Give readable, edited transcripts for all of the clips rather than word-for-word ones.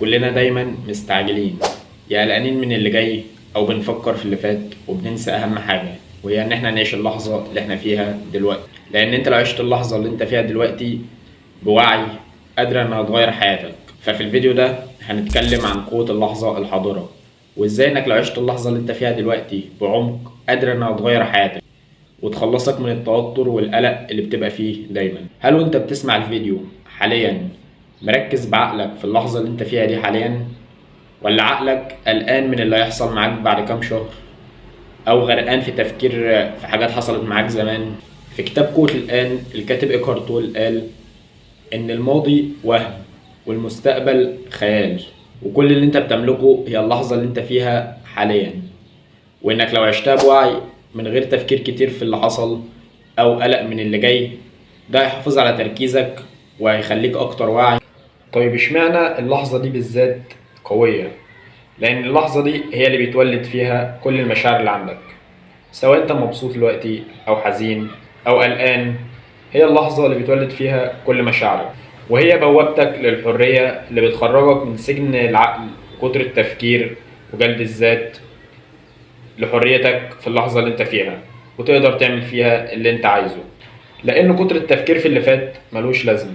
كلنا دايما مستعجلين، يا قلقانين من اللي جاي او بنفكر في اللي فات وبننسى اهم حاجة، وهي ان احنا نعيش اللحظة اللي احنا فيها دلوقتي. لان انت لو عشت اللحظة اللي انت فيها دلوقتي بوعي قادرة انها تغير حياتك. ففي الفيديو ده هنتكلم عن قوة اللحظة الحاضرة، وازاي انك لو عشت اللحظة اللي انت فيها دلوقتي بعمق قادرة انها تغير حياتك وتخلصك من التوتر والقلق اللي بتبقى فيه دايما. هل وانت بتسمع الفيديو حاليا مركز بعقلك في اللحظة اللي انت فيها دي حاليا، ولا عقلك قلقان من اللي هيحصل معاك بعد كام شهر، او غرقان في تفكير في حاجات حصلت معاك زمان؟ في كتاب قوة الآن الكاتب إيكهارت تول قال إن الماضي وهم والمستقبل خيال، وكل اللي انت بتملكه هي اللحظة اللي انت فيها حاليا، وإنك لو عشتها بوعي من غير تفكير كتير في اللي حصل أو قلق من اللي جاي، ده هيحافظ على تركيزك وهيخليك أكتر وعي. طيب اشمعنى اللحظة دي بالذات قوية؟ لأن اللحظة دي هي اللي بيتولد فيها كل المشاعر اللي عندك، سواء انت مبسوط دلوقتي أو حزين أو قلقان. هي اللحظة اللي بيتولد فيها كل مشاعرك، وهي بوابتك للحرية اللي بتخرجك من سجن العقل وكتر التفكير وجلد الذات، لحريتك في اللحظة اللي انت فيها وتقدر تعمل فيها اللي انت عايزه. لأن كتر التفكير في اللي فات ملوش لازمة،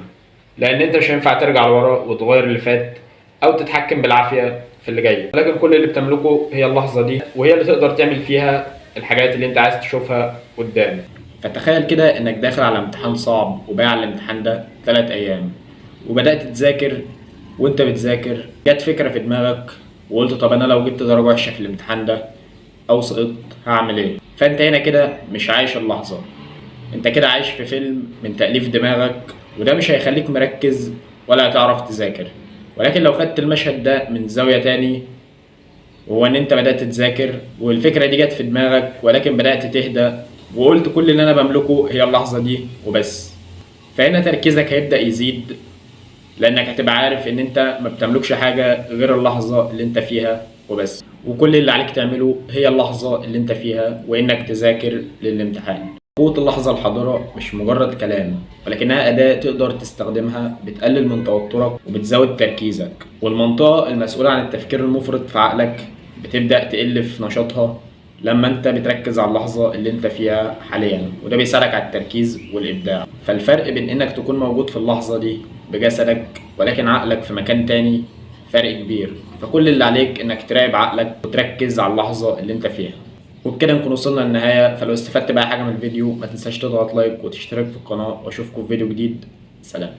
لأن انت مش هينفع ترجع لورا وتغير اللي فات أو تتحكم بالعافية في اللي جاي، لكن كل اللي بتملكه هي اللحظة دي، وهي اللي تقدر تعمل فيها الحاجات اللي انت عايز تشوفها قدام. فتخيل كده انك داخل على امتحان صعب وباقي على الامتحان ده 3 أيام، وبدأت تذاكر. وانت بتذاكر جت فكرة في دماغك وقلت طب انا لو جبت درجة وحشة في الامتحان ده او سقطت هعمل ايه؟ فانت هنا كده مش عايش اللحظة، انت كده عايش في فيلم من تأليف دماغك، وده مش هيخليك مركز ولا هتعرف تذاكر. ولكن لو خدت المشهد ده من زاوية تاني، وهو ان انت بدأت تذاكر والفكرة دي جت في دماغك، ولكن بدأت تهدى وقلت كل اللي انا بملكه هي اللحظة دي وبس، فهنا تركيزك هيبدأ يزيد، لانك هتبقى عارف ان انت ما بتملكش حاجة غير اللحظة اللي انت فيها وبس، وكل اللي عليك تعمله هي اللحظة اللي انت فيها وانك تذاكر للامتحان. قوة اللحظة الحاضرة مش مجرد كلام، ولكنها أداة تقدر تستخدمها بتقلل من توترك وبتزود تركيزك، والمنطقة المسؤولة عن التفكير المفرط في عقلك بتبدأ تقل في نشاطها لما انت بتركز على اللحظة اللي انت فيها حاليا، وده بيساعدك على التركيز والإبداع. فالفرق بين انك تكون موجود في اللحظة دي بجسدك ولكن عقلك في مكان تاني فرق كبير. فكل اللي عليك انك تراقب عقلك وتركز على اللحظة اللي انت فيها. وبكده نكون وصلنا للنهاية. فلو استفدت بأي حاجة من الفيديو ما تنساش تضغط لايك وتشترك في القناة، واشوفكم في فيديو جديد. سلام.